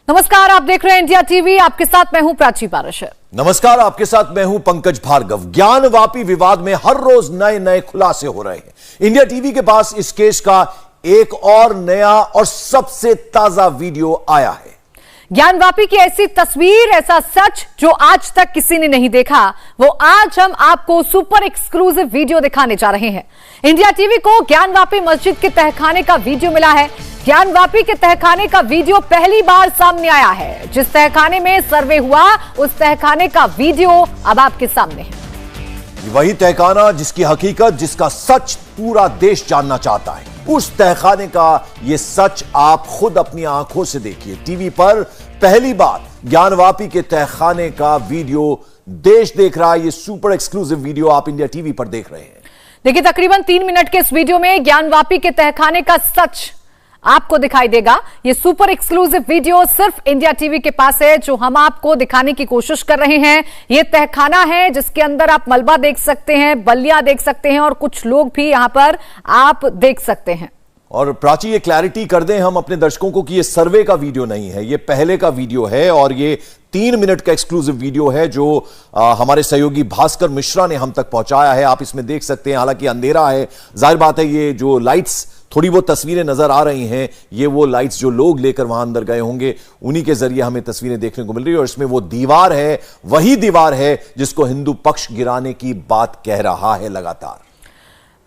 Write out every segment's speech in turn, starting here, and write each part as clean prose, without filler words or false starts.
नमस्कार, आप देख रहे हैं इंडिया टीवी। आपके साथ मैं हूं प्राची पारश। नमस्कार, आपके साथ मैं हूं पंकज भार्गव। ज्ञानवापी विवाद में हर रोज नए नए खुलासे हो रहे हैं। इंडिया टीवी के पास इस केस का एक और नया और सबसे ताजा वीडियो आया है। ज्ञानवापी की ऐसी तस्वीर, ऐसा सच जो आज तक किसी ने नहीं देखा, वो आज हम आपको सुपर एक्सक्लूसिव वीडियो दिखाने जा रहे हैं। इंडिया टीवी को ज्ञानवापी मस्जिद के तहखाने का वीडियो मिला है। ज्ञानवापी के तहखाने का वीडियो पहली बार सामने आया है। जिस तहखाने में सर्वे हुआ, उस तहखाने का वीडियो अब आपके सामने है। वही तहखाना जिसकी हकीकत, जिसका सच पूरा देश जानना चाहता है। उस तहखाने का ये सच आप खुद अपनी आंखों से देखिए। टीवी पर पहली बार ज्ञानवापी के तहखाने का वीडियो देश देख रहा है। ये सुपर एक्सक्लूसिव वीडियो आप इंडिया टीवी पर देख रहे हैं। देखिए, तकरीबन 3 मिनट के इस वीडियो में ज्ञानवापी के तहखाने का सच आपको दिखाई देगा। ये सुपर एक्सक्लूसिव वीडियो सिर्फ इंडिया टीवी के पास है, जो हम आपको दिखाने की कोशिश कर रहे हैं। ये तहखाना है जिसके अंदर आप मलबा देख सकते हैं, बल्लियां देख सकते हैं और कुछ लोग भी यहां पर आप देख सकते हैं। और प्राची, ये क्लैरिटी कर दें हम अपने दर्शकों को कि ये सर्वे का वीडियो नहीं है, ये पहले का वीडियो है और ये 3 मिनट का एक्सक्लूसिव वीडियो है जो हमारे सहयोगी भास्कर मिश्रा ने हम तक पहुंचाया है। आप इसमें देख सकते हैं, हालांकि अंधेरा है, जाहिर बात है ये जो लाइट्स, थोड़ी वो तस्वीरें नजर आ रही हैं, ये वो लाइट्स जो लोग लेकर वहां अंदर गए होंगे, उन्हीं के जरिए हमें तस्वीरें देखने को मिल रही है। और इसमें वो दीवार है, वही दीवार है जिसको हिंदू पक्ष गिराने की बात कह रहा है लगातार।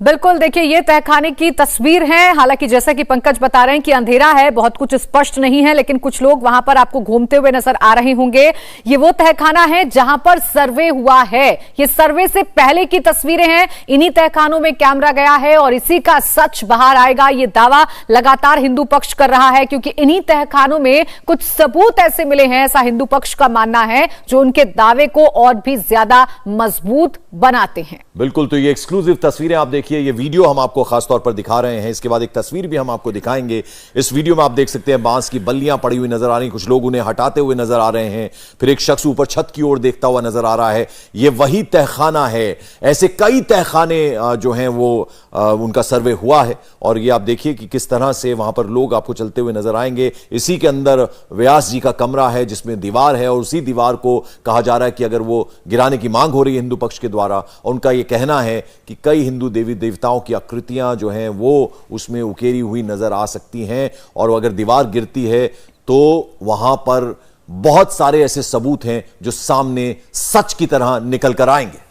बिल्कुल, देखिए ये तहखाने की तस्वीर है। हालांकि जैसा कि पंकज बता रहे हैं कि अंधेरा है, बहुत कुछ स्पष्ट नहीं है, लेकिन कुछ लोग वहां पर आपको घूमते हुए नजर आ रहे होंगे। ये वो तहखाना है जहां पर सर्वे हुआ है। ये सर्वे से पहले की तस्वीरें हैं। इन्हीं तहखानों में कैमरा गया है और इसी का सच बाहर आएगा, ये दावा लगातार हिंदू पक्ष कर रहा है, क्योंकि इन्हीं तहखानों में कुछ सबूत ऐसे मिले हैं, ऐसा हिंदू पक्ष का मानना है, जो उनके दावे को और भी ज्यादा मजबूत बनाते हैं। बिल्कुल, तो ये एक्सक्लूसिव तस्वीरें आप देखिए। ये वीडियो हम आपको खासतौर पर दिखा रहे हैं, इसके बाद एक तस्वीर भी हम आपको दिखाएंगे। इस वीडियो में आप देख सकते हैं बांस की बल्लियां पड़ी हुई नजर आ रही, कुछ लोग उन्हें हटाते हुए नजर आ रहे हैं। फिर एक शख्स ऊपर छत की ओर देखता हुआ नजर आ रहा है। ये वही तहखाना है। ऐसे कई तहखाने जो हैं वो उनका सर्वे हुआ है और ये आप देखिए कि किस तरह से वहां पर लोग आपको चलते हुए नजर आएंगे। इसी के अंदर व्यास जी का कमरा है जिसमें दीवार है और उसी दीवार को कहा जा रहा है कि अगर वो गिराने की मांग हो रही है हिंदू पक्ष के द्वारा, उनका यह कहना है कि कई हिंदू देवी देवताओं की आकृतियां जो हैं वो उसमें उकेरी हुई नजर आ सकती हैं और अगर दीवार गिरती है तो वहां पर बहुत सारे ऐसे सबूत हैं जो सामने सच की तरह निकल कर आएंगे।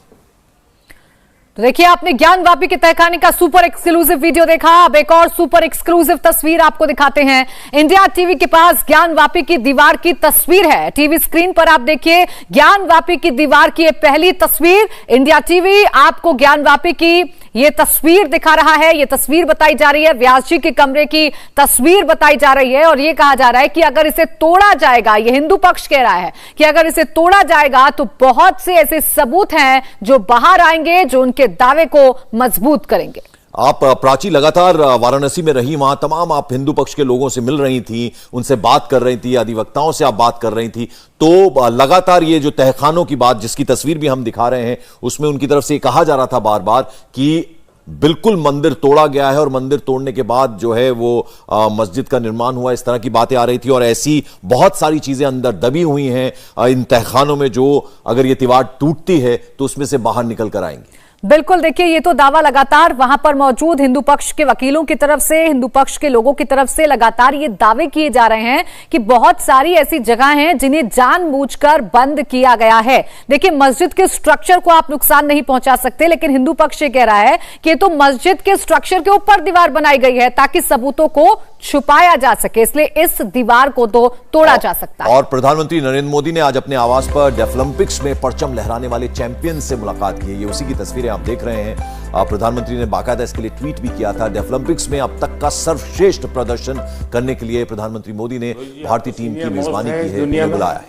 तो देखिए, आपने ज्ञानवापी के तहखाने का सुपर एक्सक्लूसिव वीडियो देखा। अब एक और सुपर एक्सक्लूसिव तस्वीर आपको दिखाते हैं। इंडिया टीवी के पास ज्ञानवापी की दीवार की तस्वीर है। टीवी स्क्रीन पर आप देखिए ज्ञानवापी की दीवार की पहली तस्वीर। इंडिया टीवी आपको ज्ञानवापी की ये तस्वीर दिखा रहा है। ये तस्वीर बताई जा रही है, व्यास जी के कमरे की तस्वीर बताई जा रही है और ये कहा जा रहा है कि अगर इसे तोड़ा जाएगा, ये हिंदू पक्ष कह रहा है कि अगर इसे तोड़ा जाएगा तो बहुत से ऐसे सबूत हैं जो बाहर आएंगे, जो उनके दावे को मजबूत करेंगे। आप प्राची लगातार वाराणसी में रही, वहां तमाम आप हिंदू पक्ष के लोगों से मिल रही थी, उनसे बात कर रही थी, अधिवक्ताओं से आप बात कर रही थी, तो लगातार ये जो तहखानों की बात, जिसकी तस्वीर भी हम दिखा रहे हैं, उसमें उनकी तरफ से कहा जा रहा था बार बार कि बिल्कुल मंदिर तोड़ा गया है और मंदिर तोड़ने के बाद जो है वो मस्जिद का निर्माण हुआ, इस तरह की बातें आ रही थी। और ऐसी बहुत सारी चीजें अंदर दबी हुई हैं इन तहखानों में, जो अगर ये दीवार टूटती है तो उसमें से बाहर निकल कर आएंगी। बिल्कुल, देखिए ये तो दावा लगातार वहां पर मौजूद हिंदू पक्ष के वकीलों की तरफ से, हिंदू पक्ष के लोगों की तरफ से लगातार ये दावे किए जा रहे हैं कि बहुत सारी ऐसी जगह हैं जिन्हें जानबूझकर बंद किया गया है। देखिए, मस्जिद के स्ट्रक्चर को आप नुकसान नहीं पहुंचा सकते, लेकिन हिंदू पक्ष ये कह रहा है कि तो मस्जिद के स्ट्रक्चर के ऊपर दीवार बनाई गई है ताकि सबूतों को छुपाया जा सके, इसलिए इस दीवार को तो तोड़ा जा सकता है। और प्रधानमंत्री नरेंद्र मोदी ने आज अपने आवास पर डेफलिम्पिक्स में परचम लहराने वाले चैंपियन से मुलाकात की। ये उसी की तस्वीरें आप देख रहे हैं। प्रधानमंत्री ने बाकायदा इसके लिए ट्वीट भी किया था। डेफलिम्पिक्स में अब तक का सर्वश्रेष्ठ प्रदर्शन करने के लिए प्रधानमंत्री मोदी ने भारतीय टीम की मेजबानी की है, उन्हें बुलाया है।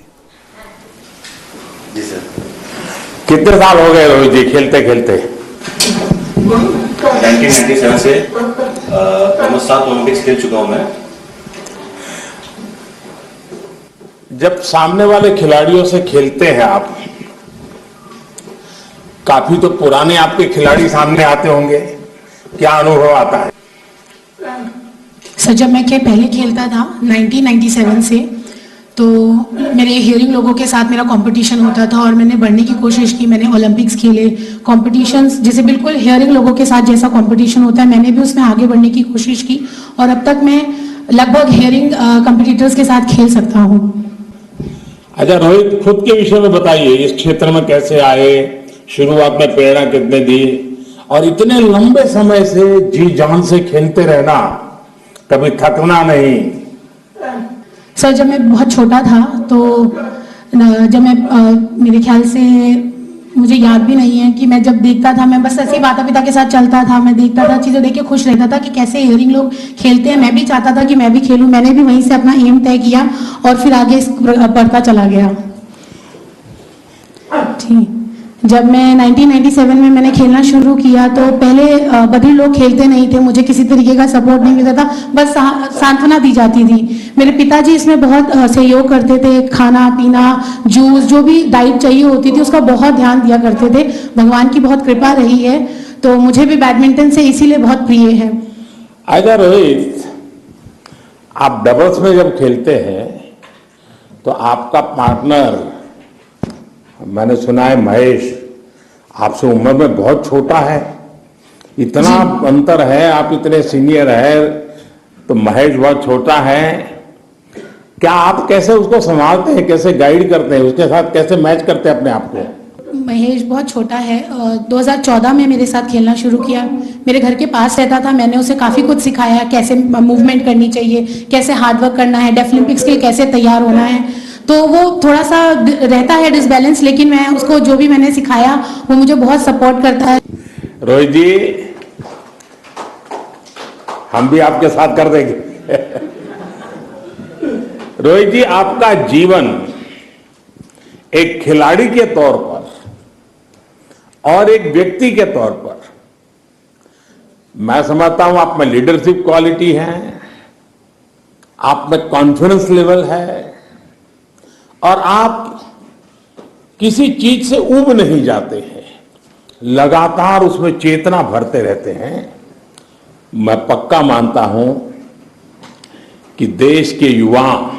जी सर। कितने साल हो गए रोहित जी खेलते खेलते? 1997 से 7 ओलंपिक्स खेल चुका हूं मैं। जब सामने वाले खिलाड़ियों से खेलते हैं आप, काफी तो पुराने आपके खिलाड़ी सामने आते होंगे, क्या अनुभव आता है? सर, जब मैं पहले खेलता था 1997 से, तो मेरे हियरिंग लोगों के साथ मेरा कंपटीशन होता था और मैंने बढ़ने की कोशिश की। मैंने ओलंपिक्स खेले, कॉम्पिटिशन्स जैसे बिल्कुल हियरिंग लोगों के साथ जैसा कंपटीशन होता है, मैंने भी उसमें आगे बढ़ने की कोशिश की और अब तक मैं लगभग हियरिंग कॉम्पिटिटर्स के साथ खेल सकता हूँ। अच्छा रोहित, खुद के विषय में बताइए, इस क्षेत्र में कैसे आए, शुरुआत में प्रेरणा कितने दी और इतने लंबे समय से जी जान से खेलते रहना, कभी थकना नहीं। सर, जब मैं बहुत छोटा था तो जब मैं मेरे ख्याल से मुझे याद भी नहीं है कि मैं जब देखता था, मैं बस ऐसे ही माता पिता के साथ चलता था, मैं देखता था, चीजें देख के खुश रहता था कि कैसे हियरिंग लोग खेलते हैं। मैं भी चाहता था कि मैं भी खेलूं। मैंने भी वहीं से अपना एम तय किया और फिर आगे बढ़ता चला गया। ठीक, जब मैं 1997 में मैंने खेलना शुरू किया तो पहले बड़ी लोग खेलते नहीं थे, मुझे किसी तरीके का सपोर्ट नहीं मिलता था, बस सांत्वना दी जाती थी। मेरे पिताजी इसमें बहुत सहयोग करते थे, खाना पीना, जूस, जो भी डाइट चाहिए होती थी उसका बहुत ध्यान दिया करते थे। भगवान की बहुत कृपा रही है, तो मुझे भी बैडमिंटन से इसीलिए बहुत प्रिय है। अच्छा रोहित, आप डबल्स में जब खेलते हैं तो आपका पार्टनर, मैंने सुना है महेश, आपसे उम्र में बहुत छोटा है, इतना अंतर है, आप इतने सीनियर है तो महेश बहुत छोटा है। क्या आप कैसे उसको संभालते हैं, कैसे गाइड करते हैं, उसके साथ कैसे मैच करते हैं अपने आप को? महेश बहुत छोटा है, 2014 में मेरे साथ खेलना शुरू किया। मेरे घर के पास रहता था, मैंने उसे काफी कुछ सिखाया, कैसे मूवमेंट करनी चाहिए, कैसे हार्डवर्क करना है, डेफलिम्पिक्स के लिए कैसे तैयार होना है। तो वो थोड़ा सा रहता है डिसबैलेंस, लेकिन मैं उसको जो भी मैंने सिखाया वो मुझे बहुत सपोर्ट करता है। रोहित जी, हम भी आपके साथ कर देंगे। रोहित जी, आपका जीवन एक खिलाड़ी के तौर पर और एक व्यक्ति के तौर पर, मैं समझता हूं आप में लीडरशिप क्वालिटी है, आप में कॉन्फिडेंस लेवल है और आप किसी चीज से ऊब नहीं जाते हैं, लगातार उसमें चेतना भरते रहते हैं। मैं पक्का मानता हूं कि देश के युवा,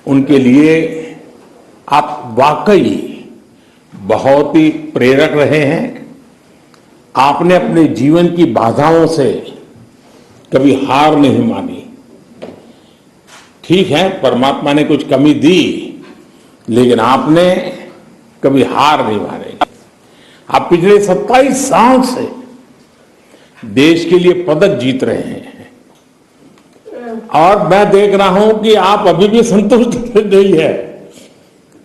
उनके लिए आप वाकई बहुत ही प्रेरक रहे हैं। आपने अपने जीवन की बाधाओं से कभी हार नहीं मानी। ठीक है, परमात्मा ने कुछ कमी दी, लेकिन आपने कभी हार नहीं मानी। आप पिछले 27 साल से देश के लिए पदक जीत रहे हैं और मैं देख रहा हूं कि आप अभी भी संतुष्ट नहीं है,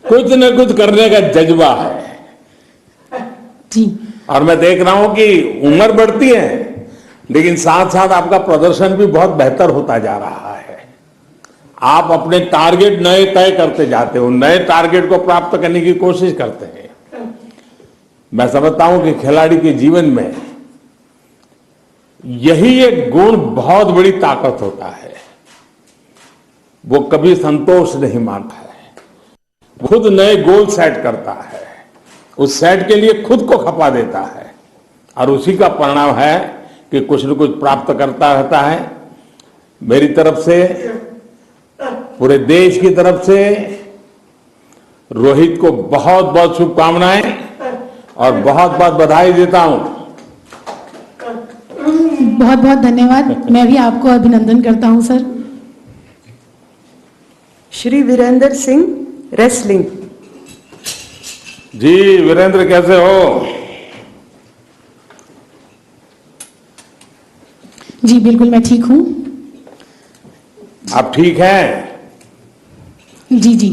कुछ न कुछ करने का जज्बा है जी। और मैं देख रहा हूं कि उम्र बढ़ती है, लेकिन साथ साथ आपका प्रदर्शन भी बहुत बेहतर होता जा रहा है। आप अपने टारगेट नए तय करते जाते हो, नए टारगेट को प्राप्त करने की कोशिश करते हैं। मैं समझता हूं कि खिलाड़ी के जीवन में यही एक गुण बहुत बड़ी ताकत होता है। वो कभी संतोष नहीं मानता है, खुद नए गोल सेट करता है, उस सेट के लिए खुद को खपा देता है और उसी का परिणाम है कि कुछ न कुछ प्राप्त करता रहता है। मेरी तरफ से, पूरे देश की तरफ से रोहित को बहुत बहुत शुभकामनाएं और बहुत बहुत बधाई देता हूं। बहुत बहुत धन्यवाद। मैं भी आपको अभिनंदन करता हूं सर। श्री वीरेंद्र सिंह, रेसलिंग। जी वीरेंद्र, कैसे हो? जी बिल्कुल, मैं ठीक हूं। आप ठीक हैं? जी जी।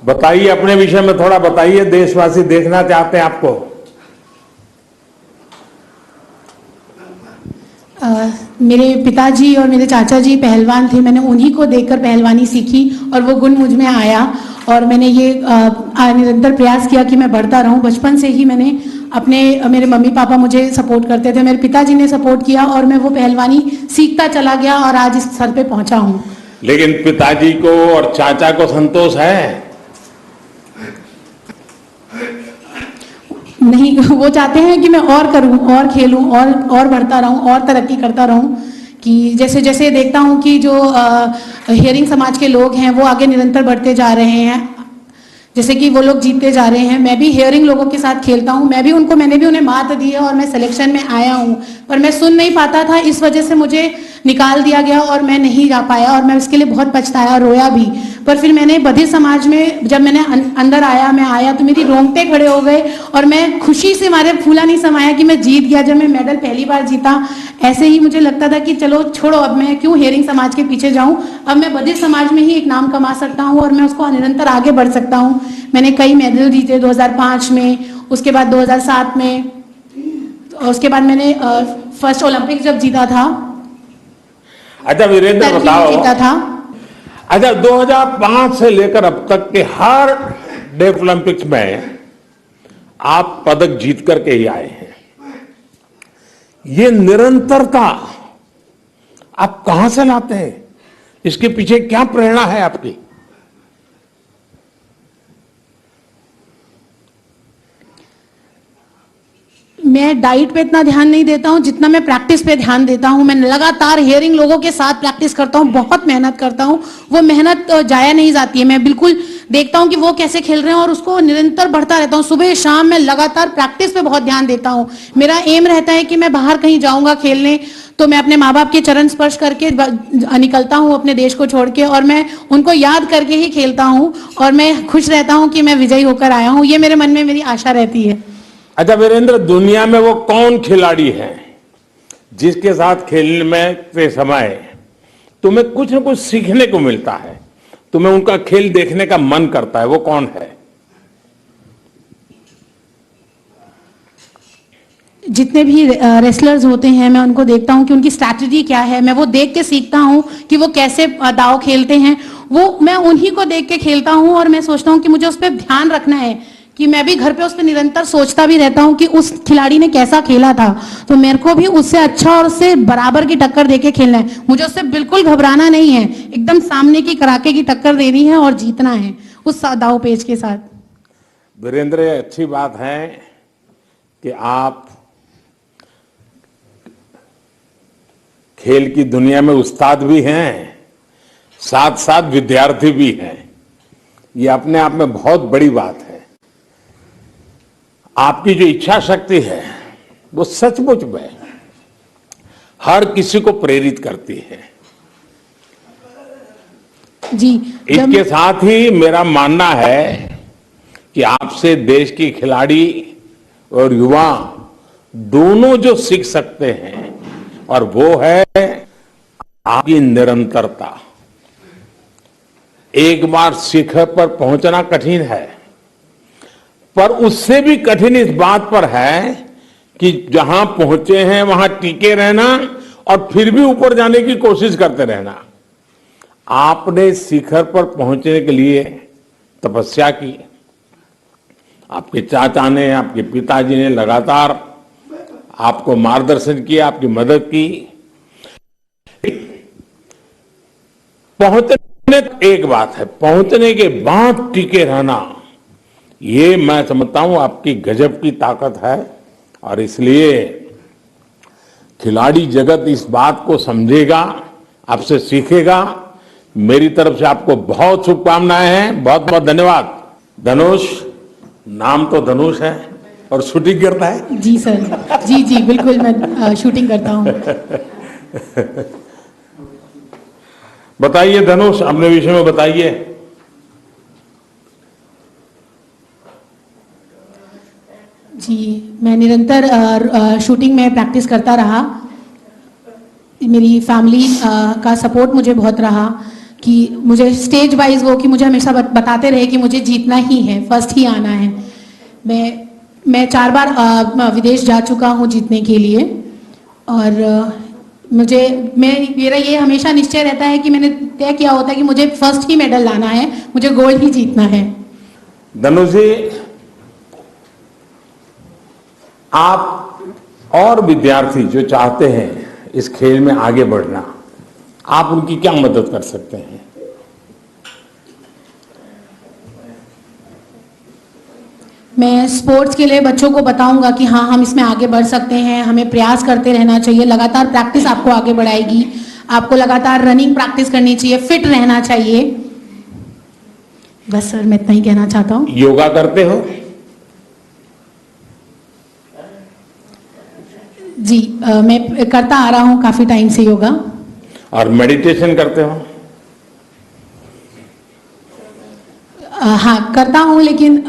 बताइए, अपने विषय में थोड़ा बताइए, देशवासी देखना चाहते हैं आपको। मेरे पिताजी और मेरे चाचा जी पहलवान थे, मैंने उन्हीं को देखकर पहलवानी सीखी और वो गुण मुझ में आया और मैंने ये निरंतर प्रयास किया कि मैं बढ़ता रहूं। बचपन से ही मैंने मेरे मम्मी पापा मुझे सपोर्ट करते थे, मेरे पिताजी ने सपोर्ट किया और मैं वो पहलवानी सीखता चला गया और आज इस स्तर पे पहुंचा हूं। लेकिन पिताजी को और चाचा को संतोष है? नहीं, वो चाहते हैं कि मैं और करूं, और खेलूं, और बढ़ता रहूं, और तरक्की करता रहूं, कि जैसे जैसे देखता हूँ कि जो हियरिंग समाज के लोग हैं वो आगे निरंतर बढ़ते जा रहे हैं, जैसे कि वो लोग जीतते जा रहे हैं। मैं भी हियरिंग लोगों के साथ खेलता हूँ, मैंने भी उन्हें मात दी है और मैं सिलेक्शन में आया हूँ, पर मैं सुन नहीं पाता था, इस वजह से मुझे निकाल दिया गया और मैं नहीं जा पाया और मैं इसके लिए बहुत पछताया, रोया भी। पर फिर मैंने बधिर समाज में जब मैंने अंदर आया तो मेरी रोंगटे खड़े हो गए और मैं खुशी से मारे फूला नहीं समाया कि मैं जीत गया। जब मैं मेडल पहली बार जीता, ऐसे ही मुझे लगता था कि चलो छोड़ो, अब मैं क्यों हियरिंग समाज के पीछे जाऊं, अब मैं बधिर समाज में ही एक नाम कमा सकता हूं और मैं उसको निरंतर आगे बढ़ सकता हूं। मैंने कई मेडल जीते 2005 में, उसके बाद 2007 में, उसके बाद मैंने फर्स्ट ओलंपिक जब जीता था। अच्छा वीरेंद्र बताओ, जीता था। अच्छा 2005 से लेकर अब तक के हर डेफ ओलंपिक्स में आप पदक जीत करके ही आए हैं। ये निरंतरता आप कहां से लाते हैं? इसके पीछे क्या प्रेरणा है आपकी? मैं डाइट पे इतना ध्यान नहीं देता हूं जितना मैं प्रैक्टिस पे ध्यान देता हूं। मैं लगातार हियरिंग लोगों के साथ प्रैक्टिस करता हूं, बहुत मेहनत करता हूं, वो मेहनत जाया नहीं जाती है। मैं बिल्कुल देखता हूं कि वो कैसे खेल रहे हैं और उसको निरंतर बढ़ता रहता हूं। सुबह शाम मैं लगातार प्रैक्टिस पे बहुत ध्यान देता हूं। मेरा एम रहता है कि मैं बाहर कहीं जाऊंगा खेलने तो मैं अपने माँ बाप के चरण स्पर्श करके निकलता हूं अपने देश को छोड़ के, और मैं उनको याद करके ही खेलता हूं और मैं खुश रहता हूं कि मैं विजयी होकर आया हूं। ये मेरे मन में मेरी आशा रहती है। अच्छा वीरेंद्र, दुनिया में वो कौन खिलाड़ी है जिसके साथ खेलने में के समय तुम्हें कुछ न कुछ सीखने को मिलता है, तुम्हें उनका खेल देखने का मन करता है, वो कौन है? जितने भी रेसलर्स होते हैं मैं उनको देखता हूं कि उनकी स्ट्रैटेजी क्या है, मैं वो देख के सीखता हूं कि वो कैसे दाव खेलते हैं। वो मैं उन्हीं को देख के खेलता हूं और मैं सोचता हूं कि मुझे उस पर ध्यान रखना है, कि मैं भी घर पे उस पर निरंतर सोचता भी रहता हूं कि उस खिलाड़ी ने कैसा खेला था, तो मेरे को भी उससे अच्छा और उससे बराबर की टक्कर देके खेलना है। मुझे उससे बिल्कुल घबराना नहीं है, एकदम सामने की कराके की टक्कर देनी है और जीतना है उस दाव पेच के साथ। वीरेंद्र, अच्छी बात है कि आप खेल की दुनिया में उस्ताद भी हैं, साथ साथ विद्यार्थी भी हैं। ये अपने आप में बहुत बड़ी बात है। आपकी जो इच्छा शक्ति है वो सचमुच में हर किसी को प्रेरित करती है जी। इसके साथ ही मेरा मानना है कि आपसे देश की खिलाड़ी और युवा दोनों जो सीख सकते हैं, और वो है आपकी निरंतरता। एक बार शिखर पर पहुंचना कठिन है, पर उससे भी कठिन इस बात पर है कि जहां पहुंचे हैं वहां टिके रहना और फिर भी ऊपर जाने की कोशिश करते रहना। आपने शिखर पर पहुंचने के लिए तपस्या की, आपके चाचा ने, आपके पिताजी ने लगातार आपको मार्गदर्शन किया, आपकी मदद की। पहुंचने एक बात है, पहुंचने के बाद टिके रहना, ये मैं समझता हूं आपकी गजब की ताकत है। और इसलिए खिलाड़ी जगत इस बात को समझेगा, आपसे सीखेगा। मेरी तरफ से आपको बहुत शुभकामनाएं हैं, बहुत बहुत धन्यवाद। धनुष, नाम तो धनुष है और शूटिंग करता है? जी सर, जी जी बिल्कुल, मैं शूटिंग करता हूं। बताइए धनुष, अपने विषय में बताइए। जी, मैं निरंतर शूटिंग में प्रैक्टिस करता रहा। मेरी फैमिली का सपोर्ट मुझे बहुत रहा कि मुझे स्टेज वाइज वो कि मुझे हमेशा बताते रहे कि मुझे जीतना ही है, फर्स्ट ही आना है। मैं 4 बार विदेश जा चुका हूँ जीतने के लिए, और मेरा ये हमेशा निश्चय रहता है कि मैंने तय किया होता है कि मुझे फर्स्ट ही मेडल लाना है, मुझे गोल्ड ही जीतना है। धनुष जी, आप और विद्यार्थी जो चाहते हैं इस खेल में आगे बढ़ना, आप उनकी क्या मदद कर सकते हैं? मैं स्पोर्ट्स के लिए बच्चों को बताऊंगा कि हाँ, हम इसमें आगे बढ़ सकते हैं, हमें प्रयास करते रहना चाहिए, लगातार प्रैक्टिस आपको आगे बढ़ाएगी, आपको लगातार रनिंग प्रैक्टिस करनी चाहिए, फिट रहना चाहिए। बस सर, मैं इतना ही कहना चाहता हूँ। योगा करते हो? जी, मैं करता आ रहा हूँ काफी टाइम से योगा। और मेडिटेशन करते हो? हाँ, करता हूँ, लेकिन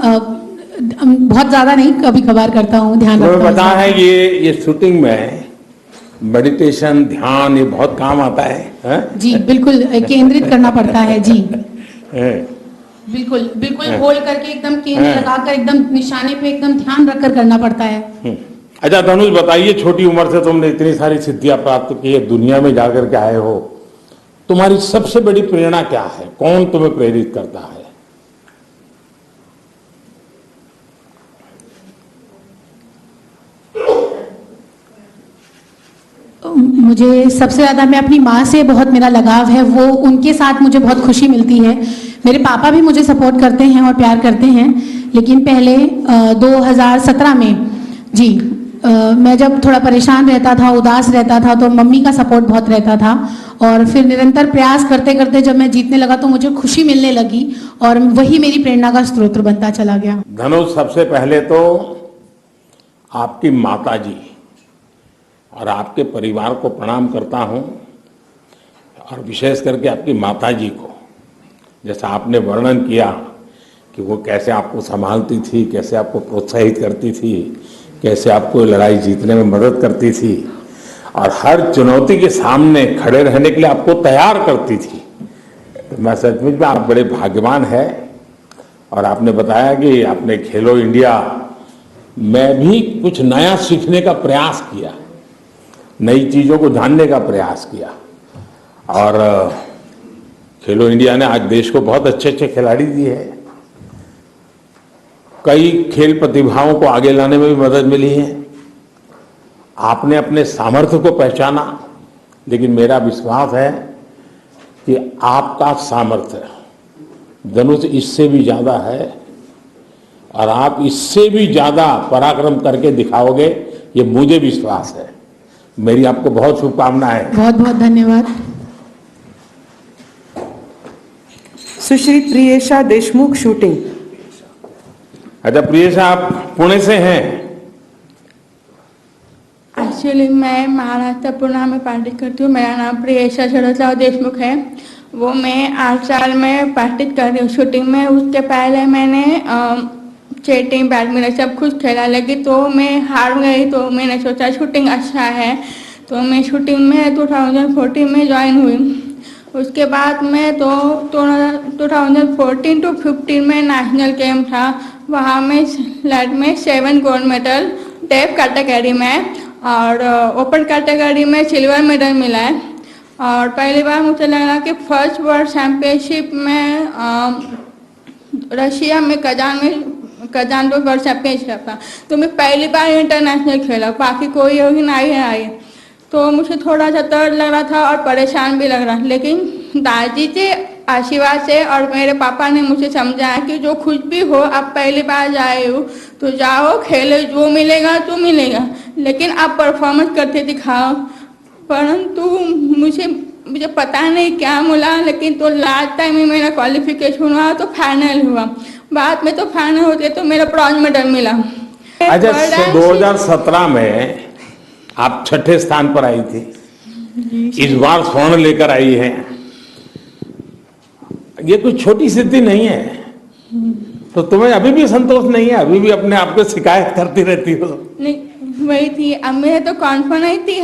बहुत ज्यादा नहीं, कभी कभार करता हूँ, ध्यान तुम्हें रखता हूँ। पता है ये शूटिंग में मेडिटेशन, ध्यान, ये बहुत काम आता है? जी बिल्कुल, केंद्रित करना पड़ता है जी। हैं? बिल्कुल बिल्कुल, होल्ड करके एकदम केंद्र लगाकर एकदम निशाने पे एकदम ध्यान रखकर करना पड़ता है। अच्छा धनुष, बताइए, छोटी उम्र से तुमने इतनी सारी सिद्धियां प्राप्त की है, दुनिया में जाकर के आए हो, तुम्हारी सबसे बड़ी प्रेरणा क्या है? कौन तुम्हें प्रेरित करता है? मुझे सबसे ज्यादा, मैं अपनी माँ से बहुत मेरा लगाव है, वो उनके साथ मुझे बहुत खुशी मिलती है। मेरे पापा भी मुझे सपोर्ट करते हैं और प्यार करते हैं, लेकिन पहले 2017 में जी, मैं जब थोड़ा परेशान रहता था, उदास रहता था, तो मम्मी का सपोर्ट बहुत रहता था। और फिर निरंतर प्रयास करते करते जब मैं जीतने लगा तो मुझे खुशी मिलने लगी, और वही मेरी प्रेरणा का स्रोत बनता चला गया। धनुष, सबसे पहले तो आपकी माता जी और आपके परिवार को प्रणाम करता हूं, और विशेष करके आपकी माता जी को। जैसा आपने वर्णन किया कि वो कैसे आपको संभालती थी, कैसे आपको प्रोत्साहित करती थी, कैसे आपको लड़ाई जीतने में मदद करती थी, और हर चुनौती के सामने खड़े रहने के लिए आपको तैयार करती थी। तो मैं सचमुच में आप बड़े भाग्यवान हैं। और आपने बताया कि आपने खेलो इंडिया में भी कुछ नया सीखने का प्रयास किया, नई चीजों को जानने का प्रयास किया, और खेलो इंडिया ने आज देश को बहुत अच्छे अच्छे खिलाड़ी दिए हैं। कई खेल प्रतिभाओं को आगे लाने में भी मदद मिली है। आपने अपने सामर्थ्य को पहचाना, लेकिन मेरा विश्वास है कि आपका सामर्थ्य धनुष इससे भी ज्यादा है, और आप इससे भी ज्यादा पराक्रम करके दिखाओगे, ये मुझे विश्वास है। मेरी आपको बहुत शुभकामनाएं। बहुत बहुत धन्यवाद। सुश्री प्रियेशा देशमुख, शूटिंग। अच्छा प्रियेशा, आप पुणे से हैं? एक्चुअली मैं महाराष्ट्र पुणे में पार्टिसिपेट करती हूँ। मेरा नाम प्रियेशा शरदराव देशमुख है। वो मैं 8 साल में पार्टिसिपेट कर रही हूँ शूटिंग में। उसके पहले मैंने चेटिंग, बैडमिंटन सब कुछ खेला, लेकिन तो मैं हार गई। तो मैंने सोचा शूटिंग अच्छा है, तो मैं शूटिंग में 2014 में ज्वाइन हुई। उसके बाद मैं तो 2014 to 15 में नेशनल गेम था, वहाँ में स्लेट में 7 गोल्ड मेडल डेफ कैटेगरी में, और ओपन कैटेगरी में सिल्वर मेडल मिला है। और पहली बार मुझे लगा कि फर्स्ट वर्ल्ड चैम्पियनशिप में रशिया में कजान तो वर्ल्ड चैम्पियनशिप था, तो मैं पहली बार इंटरनेशनल खेला, बाकी कोई योगी नहीं आई। तो मुझे थोड़ा सा डर लग रहा था और परेशान भी लग रहा, लेकिन दादी से आशीर्वाद से और मेरे पापा ने मुझे समझाया कि जो कुछ भी हो, आप पहली बार जाए हो तो जाओ, खेलो, जो मिलेगा तो मिलेगा, लेकिन आप परफॉर्मेंस करके दिखाओ। परंतु मुझे पता नहीं क्या मिला, लेकिन तो लास्ट टाइम में मेरा क्वालिफिकेशन हुआ तो फाइनल हुआ। बाद में तो फाइनल होते तो मेरा ब्रॉन्ज मेडल मिला। अच्छा, 2017 में आप 6ठे स्थान पर आई थी, इस बार स्वर्ण लेकर आई है। ये कोई छोटी सिद्धि नहीं है, तो तुम्हें अभी भी संतोष नहीं है? अभी भी अपने आप को शिकायत करती रहती हो? नहीं, वही थी, अब मेरे तो कॉन्फिडेंस नहीं थी।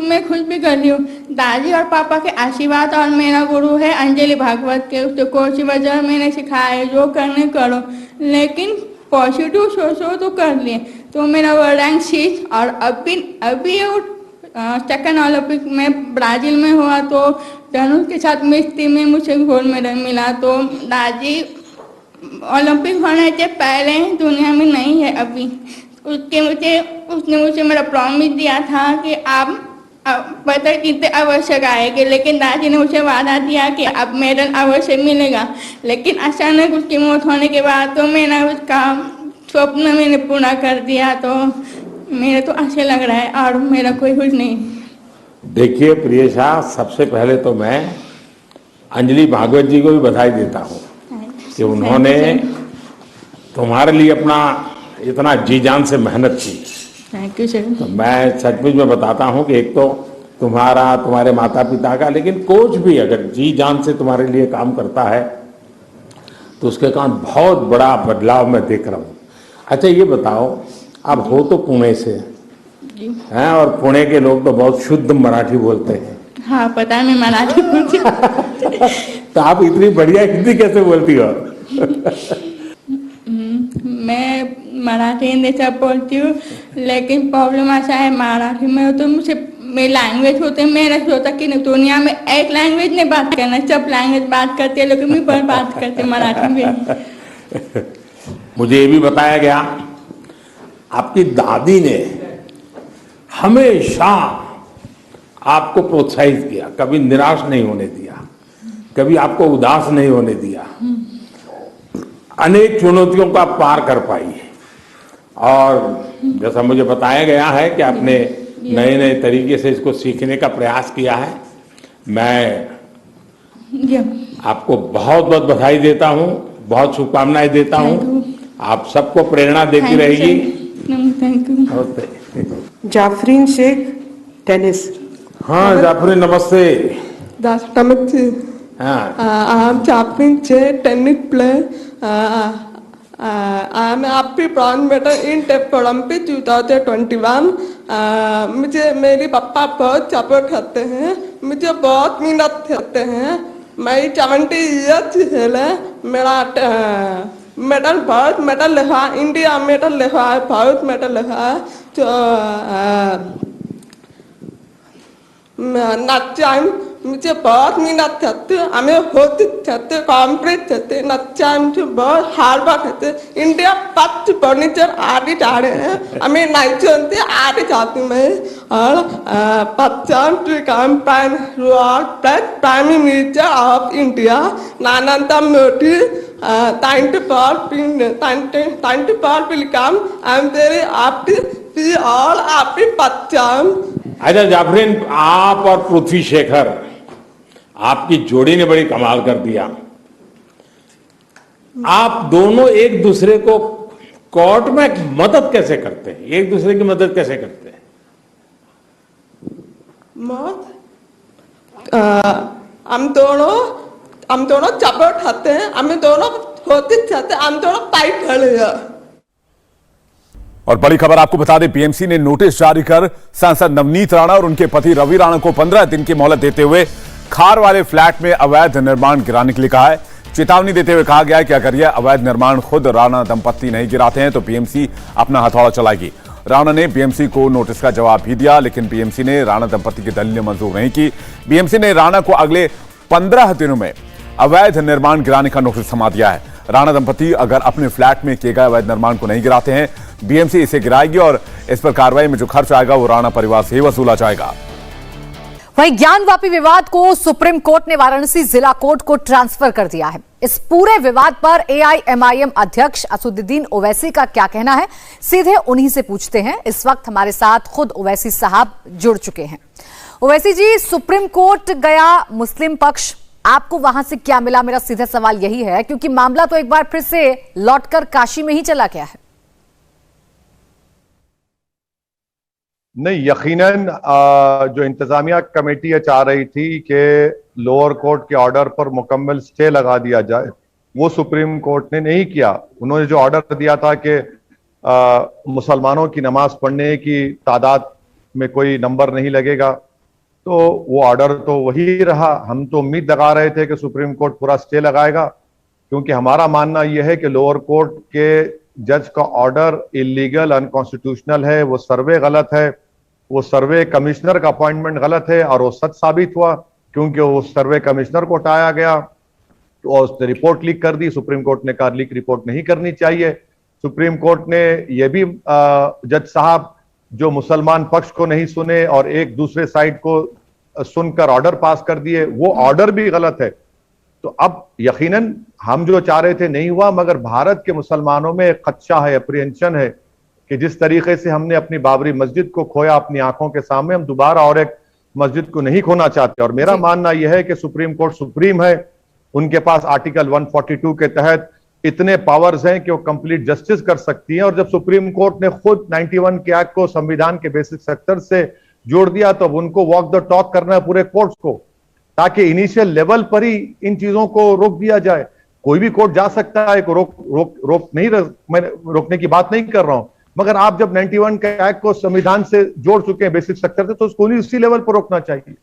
मैं खुद भी कर रही हूँ। दादी और पापा के आशीर्वाद और मेरा गुरु है अंजलि भागवत के, उसके कोच की वजह मैंने सिखाया है, जो करने करो, लेकिन पॉजिटिव सोचो तो कर लिए। तो मेरा वो रैंक 6, और अभी सेकंड ओलंपिक में ब्राजील में हुआ, तो धनुष के साथ मिस्त्री में मुझे गोल्ड मेडल मिला। तो दादी ओलंपिक होने से पहले दुनिया में नहीं है अभी। उसने मुझे मेरा प्रॉमिस दिया था कि आप पता कितने आवश्यक आएंगे, लेकिन दादी ने मुझे वादा दिया कि अब मेडल अवश्य मिलेगा। लेकिन अचानक उसकी मौत होने के बाद तो मैंने उसका स्वप्न मैंने पूरा कर दिया, तो मेरे तो अच्छा लग रहा है और मेरा कोई कुछ नहीं। देखिए प्रियेशा, सबसे पहले तो मैं अंजलि भागवत जी को भी बधाई देता हूँ कि उन्होंने तुम्हारे लिए अपना इतना जी जान से मेहनत की। Thank you sir. तो मैं सचमुच में बताता हूँ कि एक तो तुम्हारा, तुम्हारे माता पिता का, लेकिन कोच भी अगर जी जान से तुम्हारे लिए काम करता है तो उसके कारण बहुत बड़ा बदलाव मैं देख रहा हूँ। अच्छा ये बताओ, आप हो तो पुणे से हैं और पुणे के लोग तो बहुत शुद्ध मराठी बोलते हैं। हाँ पता है, मैं मराठी बोलती हूँ। तो आप इतनी बढ़िया हिंदी कैसे बोलती हो? मैं मराठी हिंदी सब बोलती हूँ, लेकिन प्रॉब्लम ऐसा है मराठी में तो मुझे मेरी लैंग्वेज होते मेरा होता कि दुनिया में एक लैंग्वेज नहीं बात करना, सब लैंग्वेज बात करते हैं, लेकिन मैं पर बात करते मराठी में। मुझे ये भी बताया गया आपकी दादी ने हमेशा आपको प्रोत्साहित किया, कभी निराश नहीं होने दिया, कभी आपको उदास नहीं होने दिया, अनेक चुनौतियों को आप पार कर पाई। और जैसा मुझे बताया गया है कि आपने नए नए तरीके से इसको सीखने का प्रयास किया है। मैं आपको बहुत बहुत बधाई देता हूँ, बहुत शुभकामनाएं देता हूँ। आप सबको प्रेरणा देती रहेगी। Thank you. Jafreen Shaikh, tennis. हाँ जाफरीन, नमस्ते। नमस्ते। हाँ, I'm Chaplin Che, tennis player. I'm happy bronze medal in Tokyo Olympic 2021. मुझे मेरे पापा बहुत सपोर्ट करते हैं, मुझे बहुत मेहनत करते हैं। मैं 70 ईयर्स खेला, मेरा मेडल बहुत मेडल लिखा, इंडिया मेडल लिखा है, बहुत मेडल लिखा है। तो नाचाम मुझे बहुत मेहनत करते, हमें होती करते, कॉम्प्लीट करते, नाचाम मुझे बहुत हार्ड वर्क करते। इंडिया 5 फर्नीचर आगे जा रहे हैं, हमें नहीं जानते आगे जाती मैं। और 50 prime minister of India Narendra Modi, thank you for welcome. I'm very happy we all happy Pacham. अच्छा जाफरीन, आप और पृथ्वी शेखर, आपकी जोड़ी ने बड़ी कमाल कर दिया। आप दोनों एक दूसरे को कोर्ट में मदद कैसे करते हैं, एक दूसरे की मदद कैसे करते हैं? हम दोनों सपोर्ट करते हैं, हम दोनों होते चाहते, हम दोनों फाइट खड़े हैं। और बड़ी खबर आपको बता दें, बीएमसी ने नोटिस जारी कर सांसद नवनीत राणा और उनके पति रवि राणा को 15 दिन की मोहलत देते हुए खार वाले फ्लैट में अवैध निर्माण गिराने के लिए कहा है। चेतावनी देते हुए कहा गया है कि अगर यह अवैध निर्माण खुद राणा दंपत्ति नहीं गिराते हैं तो बीएमसी अपना हथौड़ा चलाएगी। राणा ने बीएमसी को नोटिस का जवाब भी दिया, लेकिन बीएमसी ने राणा दंपत्ति की दलीलें मंजूर नहीं की। बीएमसी ने राणा को अगले 15 दिनों में अवैध निर्माण गिराने का नोटिस थमा दिया है। राणा दंपत्ति अगर अपने फ्लैट में किए गए अवैध निर्माण को नहीं गिराते हैं, बीएमसी इसे गिराएगी और इस पर कार्रवाई में जो खर्च आएगा वो राणा परिवार से ही वसूला जाएगा। वहीं ज्ञानवापी विवाद को सुप्रीम कोर्ट ने वाराणसी जिला कोर्ट को ट्रांसफर कर दिया है। इस पूरे विवाद पर एआईएमआईएम अध्यक्ष असदुद्दीन ओवैसी का क्या कहना है, सीधे उन्हीं से पूछते हैं। इस वक्त हमारे साथ खुद ओवैसी साहब जुड़ चुके हैं। ओवैसी जी, सुप्रीम कोर्ट गया मुस्लिम पक्ष, आपको वहां से क्या मिला? मेरा सीधा सवाल यही है, क्योंकि मामला तो एक बार फिर से लौटकर काशी में ही चला गया है। नहीं, यकीनन जो इंतजामिया कमेटी चाह रही थी कि लोअर कोर्ट के ऑर्डर पर मुकम्मल स्टे लगा दिया जाए, वो सुप्रीम कोर्ट ने नहीं किया। उन्होंने जो ऑर्डर दिया था कि मुसलमानों की नमाज पढ़ने की तादाद में कोई नंबर नहीं लगेगा, तो वो ऑर्डर तो वही रहा। हम तो उम्मीद लगा रहे थे कि सुप्रीम कोर्ट पूरा स्टे लगाएगा, क्योंकि हमारा मानना यह है कि लोअर कोर्ट के जज का ऑर्डर इलीगल, अनकॉन्स्टिट्यूशनल है, वो सर्वे गलत है, वो सर्वे कमिश्नर का अपॉइंटमेंट गलत है और वो सच साबित हुआ, क्योंकि वो सर्वे कमिश्नर को हटाया गया और उसने रिपोर्ट लीक कर दी। सुप्रीम कोर्ट ने कहा लीक रिपोर्ट नहीं करनी चाहिए। सुप्रीम कोर्ट ने यह भी जज साहब जो मुसलमान पक्ष को नहीं सुने और एक दूसरे साइड को सुनकर ऑर्डर पास कर दिए, वो ऑर्डर भी गलत है। तो अब यकीनन हम जो चाह रहे थे नहीं हुआ, मगर भारत के मुसलमानों में एक खदशा है, अप्रिहेंशन है कि जिस तरीके से हमने अपनी बाबरी मस्जिद को खोया अपनी आंखों के सामने, हम दोबारा और एक मस्जिद को नहीं खोना चाहते। और मेरा मानना यह है कि सुप्रीम कोर्ट सुप्रीम है, उनके पास आर्टिकल 142 के तहत इतने पावर्स हैं कि वो कंप्लीट जस्टिस कर सकती हैं। और जब सुप्रीम कोर्ट ने खुद 91 के एक्ट को संविधान के बेसिक सेक्टर से जोड़ दिया, तो अब उनको वॉक द टॉक करना है पूरे कोर्ट्स को, ताकि इनिशियल लेवल पर ही इन चीजों को रोक दिया जाए। कोई भी कोर्ट जा सकता है, मैं रोकने की बात नहीं कर रहा हूं, मगर आप जब 91 के एक्ट को संविधान से जोड़ चुके हैं बेसिक सेक्टर से, तो उसको उसी लेवल पर रोकना चाहिए।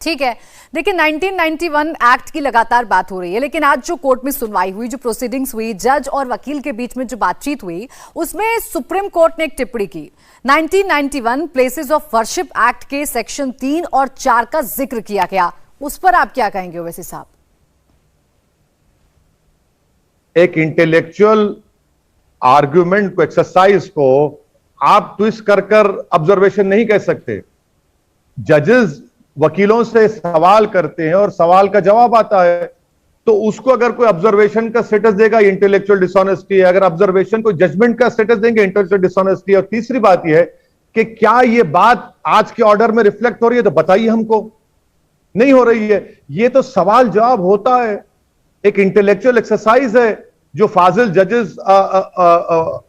ठीक है, देखिए 1991 एक्ट की लगातार बात हो रही है, लेकिन आज जो कोर्ट में सुनवाई हुई, जो प्रोसीडिंग्स हुई, जज और वकील के बीच में जो बातचीत हुई, उसमें सुप्रीम कोर्ट ने एक टिप्पणी की। 1991 प्लेसेस ऑफ वर्शिप एक्ट के सेक्शन 3 और 4 का जिक्र किया गया। उस पर आप क्या कहेंगे ओवैसी साहब? एक इंटेलेक्चुअल आर्ग्यूमेंट को, एक्सरसाइज को आप ट्विस्ट कर ऑब्जर्वेशन नहीं कह सकते। जजेस वकीलों से सवाल करते हैं और सवाल का जवाब आता है, तो उसको अगर कोई ऑब्जर्वेशन का स्टेटस देगा, इंटेलेक्चुअल डिसऑनेस्टी है। अगर ऑब्जर्वेशन को जजमेंट का स्टेटस देंगे, इंटेलेक्चुअल डिसऑनेस्टी। और तीसरी बात यह है कि क्या यह बात आज के ऑर्डर में रिफ्लेक्ट हो रही है, तो बताइए हमको। नहीं हो रही है, ये तो सवाल जवाब होता है, एक इंटेलेक्चुअल एक्सरसाइज है जो फाजिल जजेस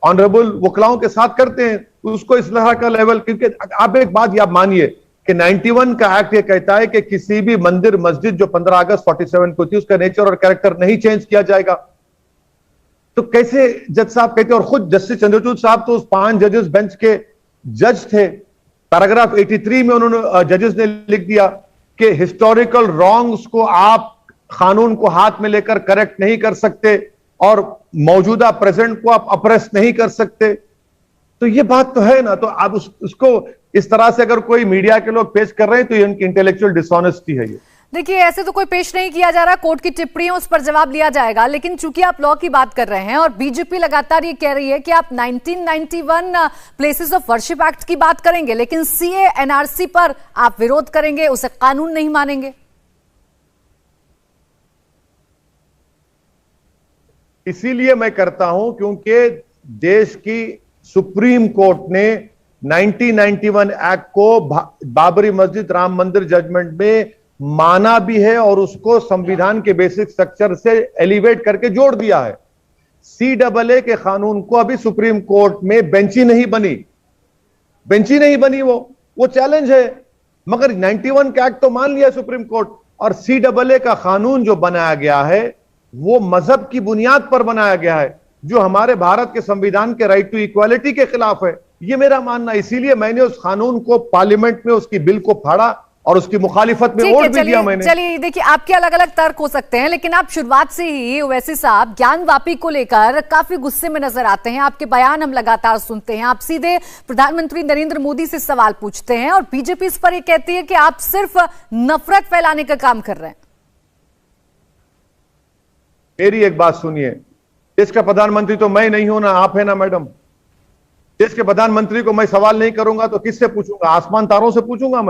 ऑनरेबल वकलाओं के साथ करते हैं, उसको इस तरह का लेवल। क्योंकि आप एक बात याद मानिए कि 91 का एक्ट ये कहता है कि किसी भी मंदिर मस्जिद जो 15 अगस्त 47 को थी, उसका नेचर और कैरेक्टर नहीं चेंज किया जाएगा। तो कैसे जज साहब कहते, और खुद जस्टिस चंद्रचूड़ साहब तो उस 5 जजेस बेंच के जज थे। पैराग्राफ 83 में उन्होंने जजेस ने लिख दिया कि हिस्टोरिकल रॉन्ग्स को आप कानून को हाथ में लेकर करेक्ट नहीं कर सकते और मौजूदा प्रेजेंट को आप अप्रेस नहीं कर सकते। तो ये बात तो है ना। तो आप उसको इस तरह से अगर कोई मीडिया के लोग पेश कर रहे हैं, तो ये उनकी इंटेलेक्चुअल डिसऑनेस्टी है। ये देखिए, ऐसे तो कोई पेश नहीं किया जा रहा, कोर्ट की टिप्पणियां, उस पर जवाब लिया जाएगा। लेकिन चूंकि आप लॉ की बात कर रहे हैं और बीजेपी लगातार ये कह रही है कि आप 1991 प्लेसेस ऑफ वर्शिप एक्ट की बात करेंगे, लेकिन सीए एनआरसी पर आप विरोध करेंगे, उसे कानून नहीं मानेंगे। इसीलिए मैं करता हूं क्योंकि देश की सुप्रीम कोर्ट ने 1991 एक्ट को बाबरी मस्जिद राम मंदिर जजमेंट में माना भी है और उसको संविधान के बेसिक स्ट्रक्चर से एलिवेट करके जोड़ दिया है। CAA के कानून को अभी सुप्रीम कोर्ट में बेंची नहीं बनी, वो चैलेंज है। मगर 91 का एक्ट तो मान लिया सुप्रीम कोर्ट, और CAA का कानून जो बनाया गया है वो मजहब की बुनियाद पर बनाया गया है, जो हमारे भारत के संविधान के राइट टू इक्वालिटी के खिलाफ है। ये मेरा मानना। इसीलिए मैंने उस कानून को पार्लियामेंट में उसकी बिल को फाड़ा और उसकी मुखालिफत में वोट भी दिया मैंने। चलिए, देखिए, आपके अलग अलग तर्क हो सकते हैं, लेकिन आप शुरुआत से ही ओवैसी साहब ज्ञानवापी को लेकर काफी गुस्से में नजर आते हैं। आपके बयान हम लगातार सुनते हैं, आप सीधे प्रधानमंत्री नरेंद्र मोदी से सवाल पूछते हैं और बीजेपी इस पर यह कहती है कि आप सिर्फ नफरत फैलाने का काम कर रहे हैं। मेरी एक बात सुनिए, देश का प्रधानमंत्री तो मैं नहीं हूं ना, आप है ना मैडम। देश के प्रधानमंत्री को मैं सवाल नहीं करूंगा तो किससे पूछूंगा? आसमान तारों से पूछूंगा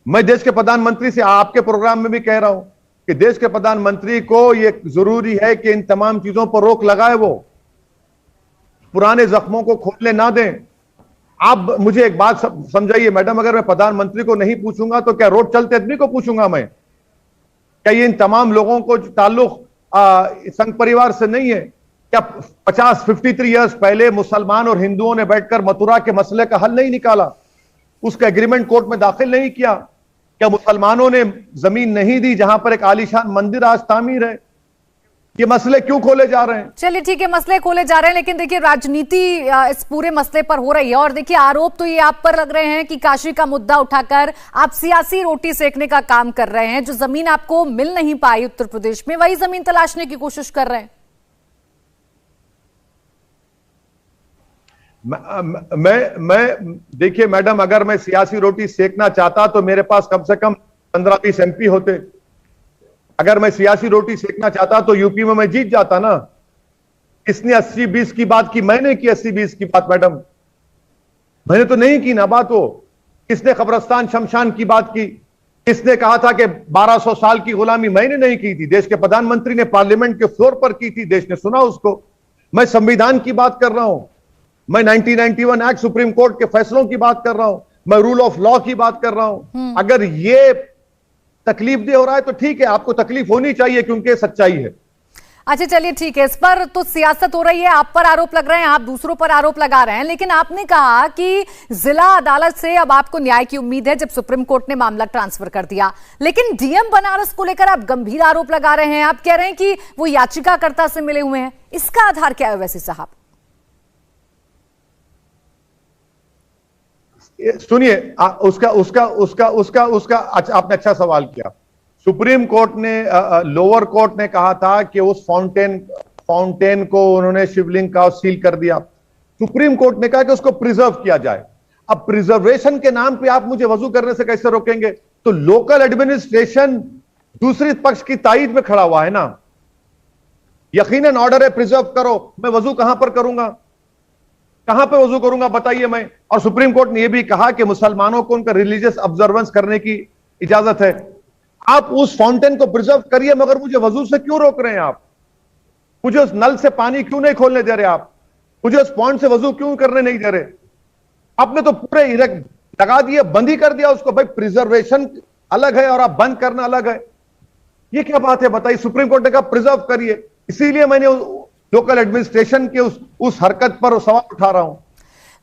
मैं देश के प्रधानमंत्री से आपके प्रोग्राम में भी कह रहा हूं कि देश के प्रधानमंत्री को यह जरूरी है कि इन तमाम चीजों पर रोक लगाए, वो पुराने जख्मों को खोलने ना दें। आप मुझे एक बात समझाइए मैडम, अगर मैं प्रधानमंत्री को नहीं पूछूंगा तो क्या रोड चलते आदमी को पूछूंगा मैं? क्या ये इन तमाम लोगों को ताल्लुक संघ परिवार से नहीं है? क्या 53 इयर्स पहले मुसलमान और हिंदुओं ने बैठकर मथुरा के मसले का हल नहीं निकाला? उसका एग्रीमेंट कोर्ट में दाखिल नहीं किया? क्या मुसलमानों ने जमीन नहीं दी जहां पर एक आलीशान मंदिर आज तामीर है? ये मसले क्यों खोले जा रहे हैं? चलिए ठीक है, मसले खोले जा रहे हैं, लेकिन देखिए राजनीति इस पूरे मसले पर हो रही है। और देखिए आरोप तो ये आप पर लग रहे हैं कि काशी का मुद्दा उठाकर आप सियासी रोटी सेकने का काम कर रहे हैं। जो जमीन आपको मिल नहीं पाई उत्तर प्रदेश में, वही जमीन तलाशने की कोशिश कर रहे हैं। मैं देखिए मैडम, अगर मैं सियासी रोटी सेकना चाहता तो मेरे पास कम से कम 15-20 MP होते। अगर मैं सियासी रोटी सेकना चाहता तो यूपी में मैं जीत जाता ना। किसने 80-20 की बात की? मैंने की 80-20 की बात मैडम, मैंने तो नहीं की ना बात। वो किसने कब्रस्तान शमशान की बात की? किसने कहा था कि 1200 साल की गुलामी मैंने नहीं की थी? देश के प्रधानमंत्री ने पार्लियामेंट के फ्लोर पर की थी, देश ने सुना उसको। मैं संविधान की बात कर रहा हूं, मैं 1991 एक्ट सुप्रीम कोर्ट के फैसलों की बात कर रहा हूं, मैं रूल ऑफ लॉ की बात कर रहा हूं। अगर ये तकलीफ दे हो रहा है तो ठीक है, आपको तकलीफ होनी चाहिए क्योंकि ये सच्चाई है। अच्छा चलिए ठीक है, इस पर तो सियासत हो रही है, आप पर आरोप लग रहे हैं, आप दूसरों पर आरोप लगा रहे हैं, लेकिन आपने कहा कि जिला अदालत से अब आपको न्याय की उम्मीद है जब सुप्रीम कोर्ट ने मामला ट्रांसफर कर दिया। लेकिन डीएम बनारस को लेकर आप गंभीर आरोप लगा रहे हैं, आप कह रहे हैं कि वो याचिकाकर्ता से मिले हुए हैं, इसका आधार क्या है वैसे साहब? सुनिए, उसका उसका उसका उसका उसका आपने अच्छा सवाल किया। सुप्रीम कोर्ट ने, लोअर कोर्ट ने कहा था कि उस फाउंटेन को उन्होंने शिवलिंग का सील कर दिया। सुप्रीम कोर्ट ने कहा कि उसको प्रिजर्व किया जाए। अब प्रिजर्वेशन के नाम पे आप मुझे वजू करने से कैसे रोकेंगे? तो लोकल एडमिनिस्ट्रेशन दूसरी पक्ष की ताईद में खड़ा हुआ है ना। यकीनन ऑर्डर है प्रिजर्व करो, मैं वजू कहां पर करूंगा? कहां पे वजू करूंगा बताइए मैं? और सुप्रीम कोर्ट ने यह भी कहा कि मुसलमानों को उनका रिलीजियस ऑब्जर्वेंस करने की इजाजत है। आप उस फाउंटेन को प्रिजर्व करिए, मगर मुझे वजू से क्यों रोक रहे हैं आप? मुझे उस नल से पानी क्यों नहीं खोलने दे रहे आप? मुझे उस पॉइंट से वजू क्यों करने नहीं दे रहे? आपने तो पूरे लगा दिया, बंद ही कर दिया उसको। भाई प्रिजर्वेशन अलग है और आप बंद करना अलग है, ये क्या बात है बताइए? सुप्रीम कोर्ट ने कहा प्रिजर्व करिए, इसीलिए मैंने लोकल एडमिनिस्ट्रेशन के उस हरकत पर सवाल उठा रहा हूं।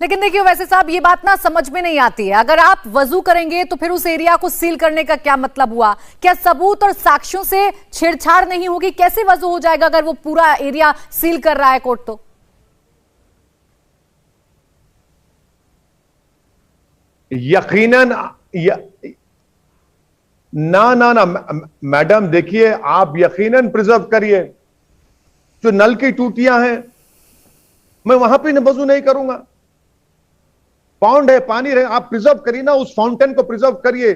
लेकिन देखिए वैसे साहब, ये बात ना समझ में नहीं आती है। अगर आप वजू करेंगे तो फिर उस एरिया को सील करने का क्या मतलब हुआ? क्या सबूत और साक्ष्यों से छेड़छाड़ नहीं होगी? कैसे वजू हो जाएगा अगर वो पूरा एरिया सील कर रहा है कोर्ट? तो यकीनन ना मैडम, देखिए आप यकीनन प्रिजर्व करिए। जो नल की टूटियां हैं, मैं वहां पे वजू नहीं करूंगा। पाउंड है, पानी रहे, आप प्रिजर्व करिए ना, उस फाउंटेन को प्रिजर्व करिए।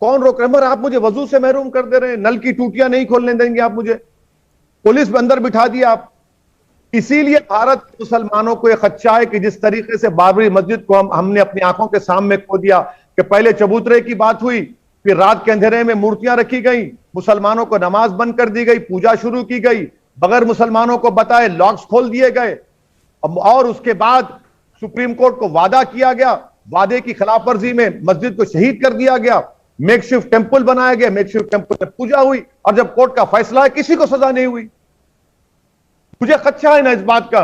कौन रोक रहे? मगर आप मुझे वजू से महरूम कर दे रहे हैं। नल की टूटियां नहीं खोलने देंगे आप मुझे, पुलिस अंदर बिठा दिया आप। इसीलिए भारत के मुसलमानों को यह खदशा है कि जिस तरीके से बाबरी मस्जिद को हमने अपनी आंखों के सामने खो दिया, कि पहले चबूतरे की बात हुई, फिर रात के अंधेरे में मूर्तियां रखी गई, मुसलमानों को नमाज बंद कर दी गई, पूजा शुरू की गई, बगैर मुसलमानों को बताए लॉक्स खोल दिए गए, और उसके बाद सुप्रीम कोर्ट को वादा किया गया, वादे की खिलाफ वर्जी में मस्जिद को शहीद कर दिया गया, मेकशिफ्ट टेंपल बनाया गया, मेकशिफ्ट टेंपल में पूजा हुई, और जब कोर्ट का फैसला है किसी को सजा नहीं हुई। मुझे खदशा है ना इस बात का।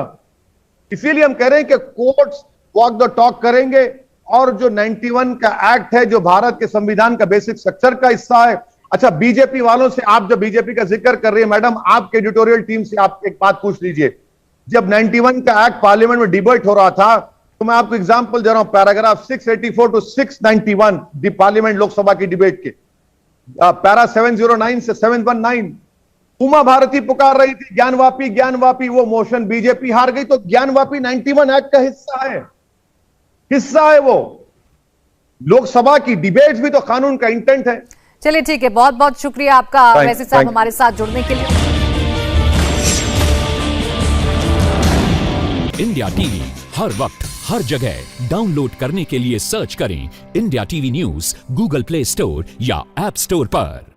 इसीलिए हम कह रहे हैं कि कोर्ट्स वॉक द टॉक करेंगे, और जो 91 का एक्ट है, जो भारत के संविधान का बेसिक स्ट्रक्चर का हिस्सा है। अच्छा, बीजेपी वालों से, आप जब बीजेपी का जिक्र कर रही है मैडम, आपके एडिटोरियल टीम से आप एक बात पूछ लीजिए। जब 91 का एक्ट पार्लियामेंट में डिबेट हो रहा था, तो मैं आपको एग्जांपल दे रहा हूं, paragraph 684 to 691 the parliament Lok Sabha की डिबेट के, पैरा 709 से 719, उमा भारती पुकार रही थी ज्ञानवापी ज्ञानवापी, वो मोशन बीजेपी हार गई। तो ज्ञानवापी 91 एक्ट का हिस्सा है वो। लोकसभा की डिबेट भी तो कानून का इंटेंट है। चलिए ठीक है, बहुत बहुत शुक्रिया आपका वैसे साहब हमारे साथ जुड़ने के लिए। इंडिया टीवी हर वक्त हर जगह डाउनलोड करने के लिए सर्च करें India TV news Google play store या ऐप स्टोर पर।